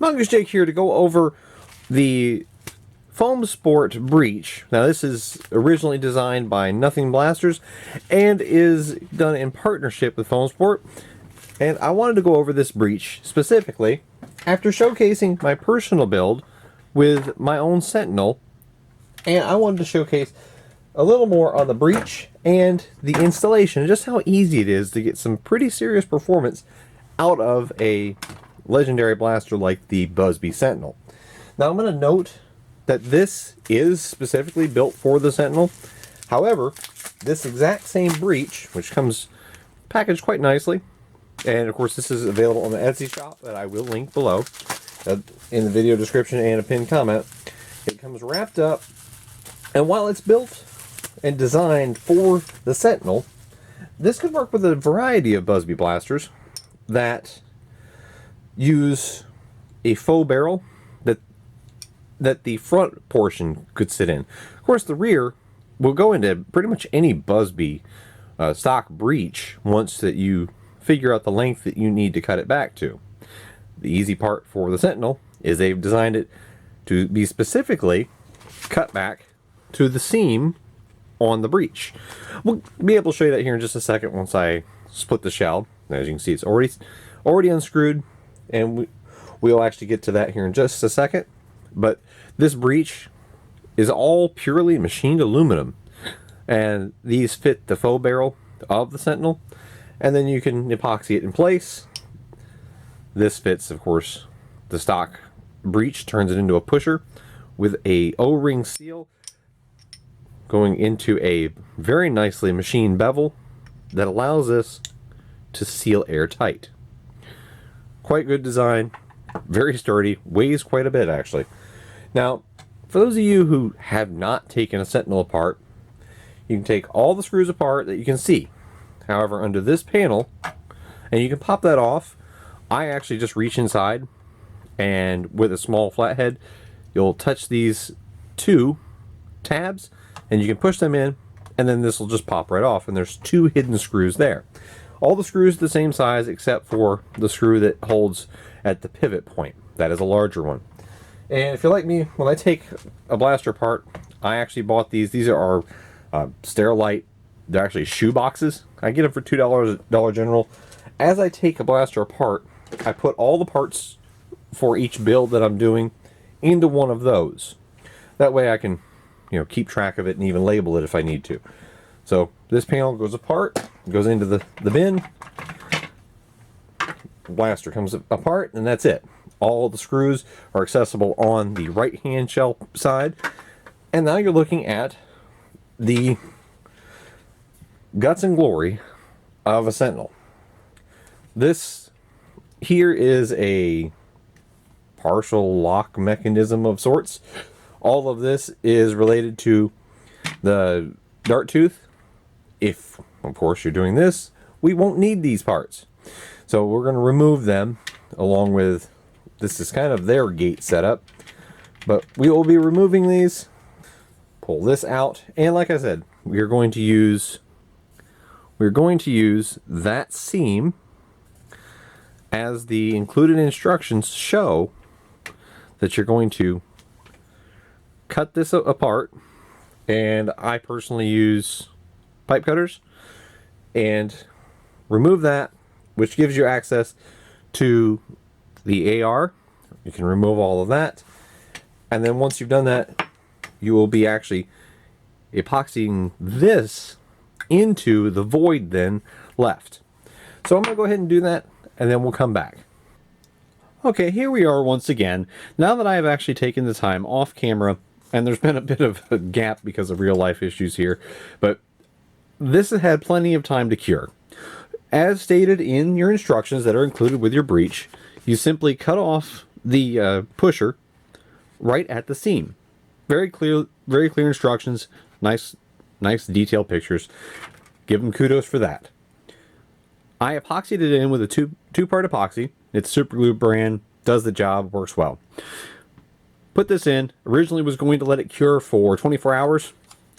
Mongoose Jake here to go over the FoamSport Breech. Now this is originally designed by Nothing Blasters and is done in partnership with FoamSport. And I wanted to go over this Breech specifically after showcasing my personal build with my own Sentinel. And I wanted to showcase a little more on the Breech and the installation, just how easy it is to get some pretty serious performance out of a legendary blaster like the Buzz Bee Sentinel. Now I'm going to note that this is specifically built for the Sentinel. However, this exact same Breech, which comes packaged quite nicely, and of course this is available on the Etsy shop that I will link below in the video description and a pinned comment. It comes wrapped up, and while it's built and designed for the Sentinel, this could work with a variety of Buzz Bee blasters that use a faux barrel that the front portion could sit in. Of course, the rear will go into pretty much any Buzz Bee stock Breech once that you figure out the length that you need to cut it back to. The easy part for the Sentinel is they've designed it to be specifically cut back to the seam on the Breech. We'll be able to show you that here in just a second once I split the shell. As you can see, it's already unscrewed, and we'll actually get to that here in just a second. But this Breech is all purely machined aluminum, and these fit the faux barrel of the Sentinel, and then you can epoxy it in place. This fits, of course, the stock Breech, turns it into a pusher with a O-ring seal going into a very nicely machined bevel that allows this to seal airtight. Quite good design, very sturdy, weighs quite a bit actually. Now, for those of you who have not taken a Sentinel apart, you can take all the screws apart that you can see. However, under this panel, and you can pop that off, I actually just reach inside, and with a small flathead, you'll touch these two tabs, and you can push them in, and then this will just pop right off, and there's two hidden screws there. All the screws are the same size except for the screw that holds at the pivot point. That is a larger one. And if you're like me, when I take a blaster apart, I actually bought these. These are Sterilite. They're actually shoe boxes. I get them for $2 at Dollar General. As I take a blaster apart, I put all the parts for each build that I'm doing into one of those. That way I can, keep track of it and even label it if I need to. So this panel goes apart, goes into the bin. Blaster comes apart, and that's it. All the screws are accessible on the right hand shell side, and now you're looking at the guts and glory of a Sentinel. This here is a partial lock mechanism of sorts. All of this is related to the dart tooth. If, of course, you're doing this, we won't need these parts. So we're going to remove them along with, this is kind of their gate setup, but we will be removing these, pull this out, and like I said, we're going to use that seam as the included instructions show that you're going to cut this apart, and I personally use pipe cutters and remove that, which gives you access to the AR. You can remove all of that, and then once you've done that, you will be actually epoxying this into the void then left. So I'm going to go ahead and do that, and then we'll come back. Okay, here we are once again. Now that I have actually taken the time off camera, and there's been a bit of a gap because of real life issues here, but this has had plenty of time to cure. As stated in your instructions that are included with your Breech, you simply cut off the pusher right at the seam. Very clear instructions. Nice detailed pictures. Give them kudos for that. I epoxied it in with a two-part epoxy. It's Super Glue brand, does the job, works well. Put this in. Originally was going to let it cure for 24 hours.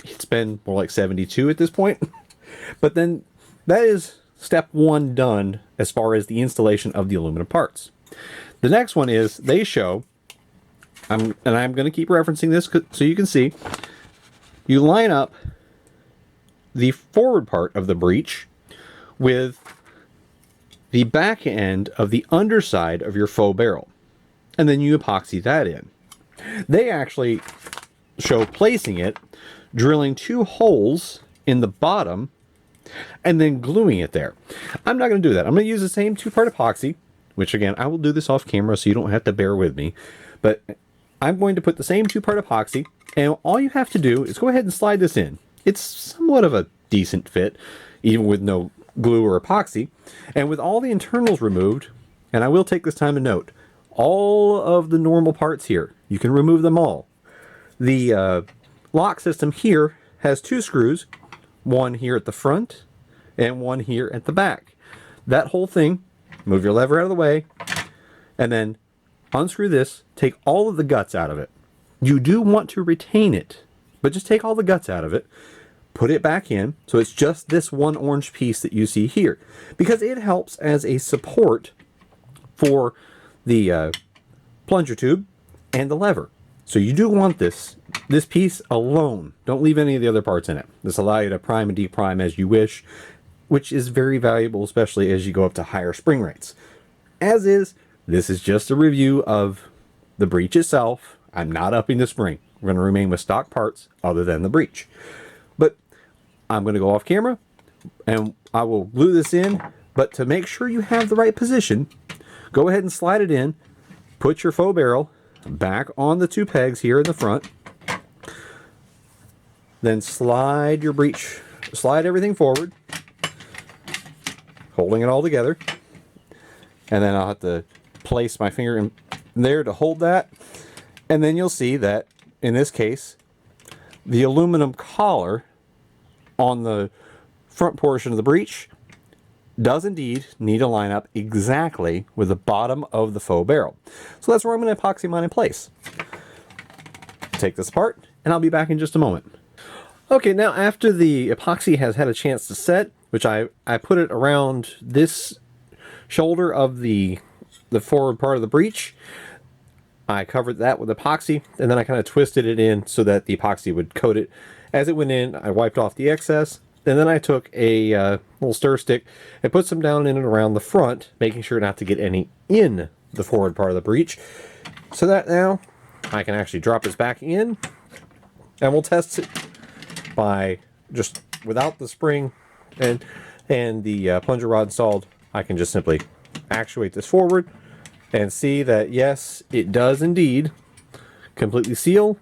It's been more like 72 at this point. But then that is step one done as far as the installation of the aluminum parts. The next one is they show, and I'm going to keep referencing this so you can see, you line up the forward part of the breech with the back end of the underside of your faux barrel, and then you epoxy that in. They actually show placing it, drilling 2 holes in the bottom, and then gluing it there. I'm not going to do that. I'm going to use the same 2-part epoxy, which again, I will do this off camera so you don't have to bear with me. But I'm going to put the same 2-part epoxy, and all you have to do is go ahead and slide this in. It's somewhat of a decent fit, even with no glue or epoxy. And with all the internals removed, and I will take this time to note, all of the normal parts here, you can remove them all. The lock system here has 2 screws, one here at the front and one here at the back. That whole thing, move your lever out of the way, and then unscrew this, take all of the guts out of it. You do want to retain it, but just take all the guts out of it, put it back in, so it's just this one orange piece that you see here, because it helps as a support for the plunger tube and the lever. So you do want this piece alone. Don't leave any of the other parts in it. This allows you to prime and deprime as you wish, which is very valuable, especially as you go up to higher spring rates. As is, this is just a review of the breech itself. I'm not upping the spring. We're going to remain with stock parts other than the breech. But I'm going to go off camera and I will glue this in. But to make sure you have the right position, go ahead and slide it in. Put your faux barrel back on the 2 pegs here in the front. Then slide your breech, slide everything forward, holding it all together. And then I'll have to place my finger in there to hold that. And then you'll see that, in this case, the aluminum collar on the front portion of the breech does indeed need to line up exactly with the bottom of the faux barrel. So that's where I'm going to epoxy mine in place. Take this apart, and I'll be back in just a moment. Okay, now after the epoxy has had a chance to set, which I put it around this shoulder of the forward part of the breech, I covered that with epoxy, and then I kind of twisted it in so that the epoxy would coat it. As it went in, I wiped off the excess, and then I took a little stir stick and put some down in and around the front, making sure not to get any in the forward part of the breech, so that now I can actually drop this back in, and we'll test it by just without the spring and the plunger rod installed. I can just simply actuate this forward and see that yes, it does indeed completely seal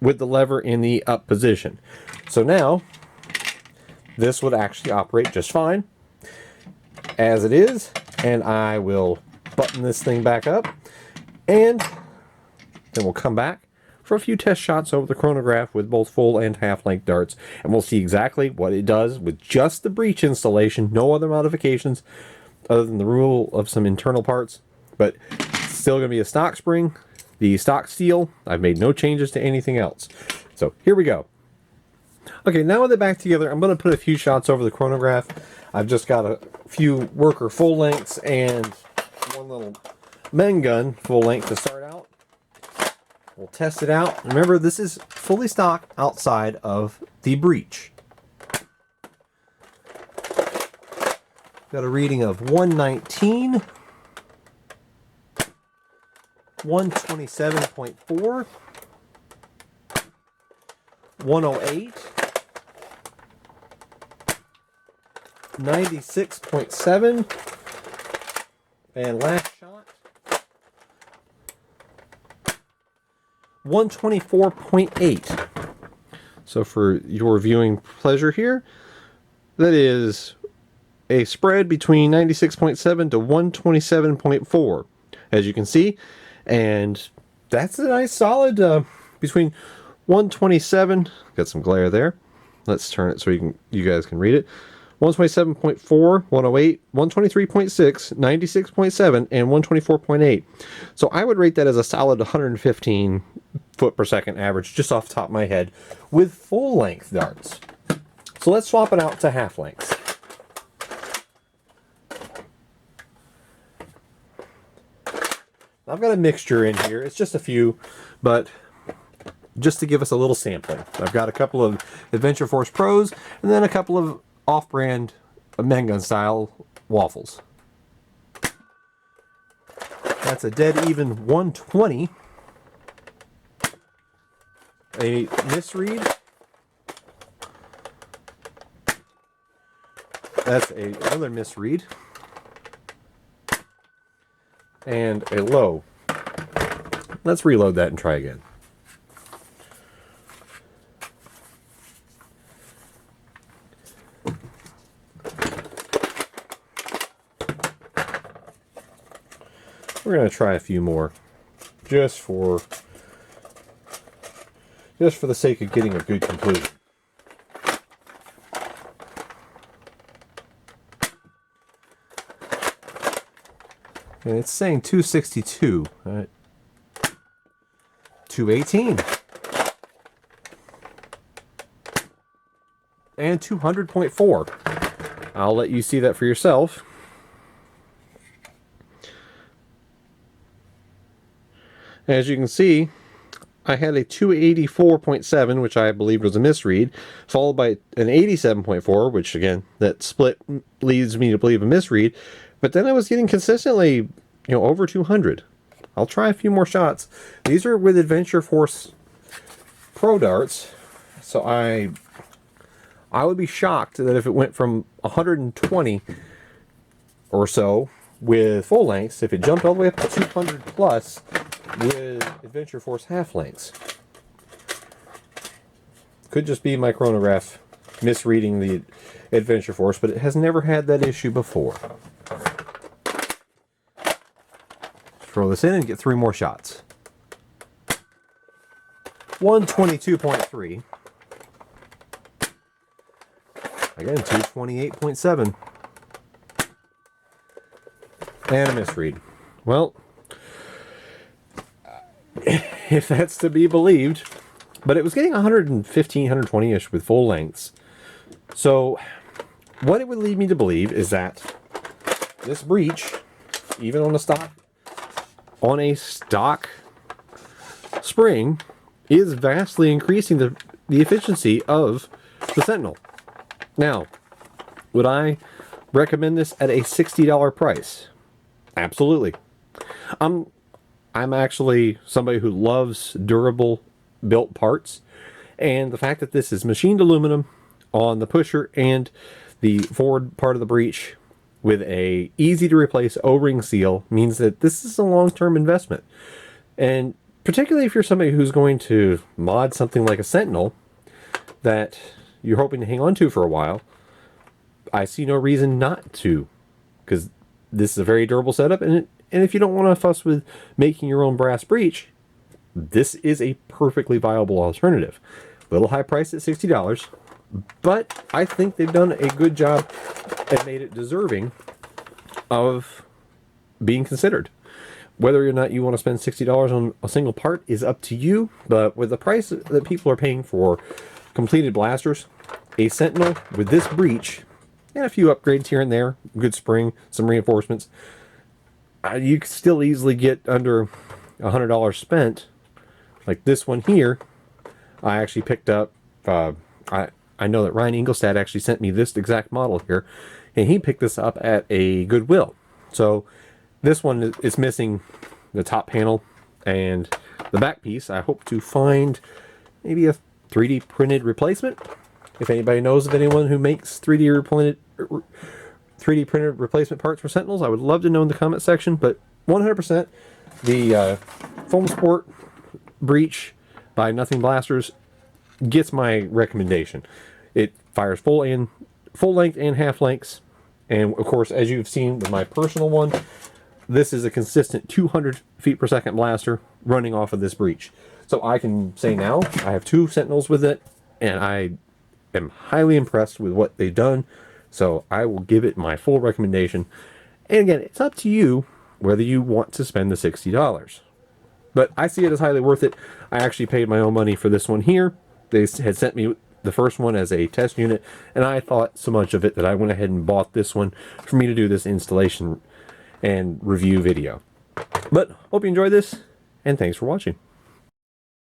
with the lever in the up position. So now this would actually operate just fine as it is, and I will button this thing back up, and then we'll come back for a few test shots over the chronograph with both full and half-length darts, and we'll see exactly what it does with just the breech installation, no other modifications other than the removal of some internal parts, but it's still going to be a stock spring, the stock steel. I've made no changes to anything else. So here we go. Okay, now with it back together, I'm going to put a few shots over the chronograph. I've just got a few worker full lengths and one little men gun full length to start out. We'll test it out. Remember, this is fully stock outside of the breech. Got a reading of 119, 127.4, 108, 96.7, and last shot, 124.8. So for your viewing pleasure here, that is a spread between 96.7 to 127.4, as you can see, and that's a nice solid between 127. Got some glare there. Let's turn it so you guys can read it. 127.4, 108, 123.6, 96.7, and 124.8. So I would rate that as a solid 115 foot per second average, just off the top of my head, with full length darts. So let's swap it out to half lengths. I've got a mixture in here. It's just a few, but just to give us a little sampling. I've got a couple of Adventure Force Pros and then a couple of off-brand Mengun style waffles. That's a dead even 120. A misread. That's another misread. And a low. Let's reload that and try again. We're going to try a few more just for the sake of getting a good conclusion. And it's saying 262. 218. And 200.4. I'll let you see that for yourself. As you can see, I had a 284.7, which I believed was a misread, followed by an 87.4, which again, that split leads me to believe a misread. But then I was getting consistently, over 200. I'll try a few more shots. These are with Adventure Force Pro darts, so I would be shocked that if it went from 120 or so with full lengths, if it jumped all the way up to 200 plus with Adventure Force half lengths. Could just be my chronograph misreading the Adventure Force, but it has never had that issue before. Throw this in and get 3 more shots. 122.3. Again, 228.7. And a misread. Well, if that's to be believed, but it was getting 115, 120-ish with full lengths. So what it would lead me to believe is that this Breech, even on a stock spring, is vastly increasing the efficiency of the Sentinel. Now, would I recommend this at a $60 price? Absolutely. I'm actually somebody who loves durable built parts, and the fact that this is machined aluminum on the pusher and the forward part of the breech with a easy to replace O-ring seal means that this is a long-term investment. And particularly if you're somebody who's going to mod something like a Sentinel that you're hoping to hang on to for a while, I see no reason not to, because this is a very durable setup, and if you don't want to fuss with making your own brass breech, this is a perfectly viable alternative. Little high price at $60, but I think they've done a good job and made it deserving of being considered. Whether or not you want to spend $60 on a single part is up to you, but with the price that people are paying for completed blasters, a Sentinel with this breech and a few upgrades here and there, good spring, some reinforcements, you could still easily get under $100 spent. Like this one here, I actually picked up, I know that Ryan Ingolstadt actually sent me this exact model here, and he picked this up at a Goodwill. So this one is missing the top panel and the back piece. I hope to find maybe a 3D printed replacement. If anybody knows of anyone who makes 3D printed replacement parts for Sentinels, I would love to know in the comment section. But 100%, the FoamSport Breech by Nothing Blasters gets my recommendation. It fires full length and half lengths, and of course, as you've seen with my personal one, this is a consistent 200 feet per second blaster running off of this Breech. So I can say now I have 2 Sentinels with it, and I am highly impressed with what they've done. So I will give it my full recommendation. And again, it's up to you whether you want to spend the $60. But I see it as highly worth it. I actually paid my own money for this one here. They had sent me the first one as a test unit, and I thought so much of it that I went ahead and bought this one for me to do this installation and review video. But hope you enjoyed this, and thanks for watching.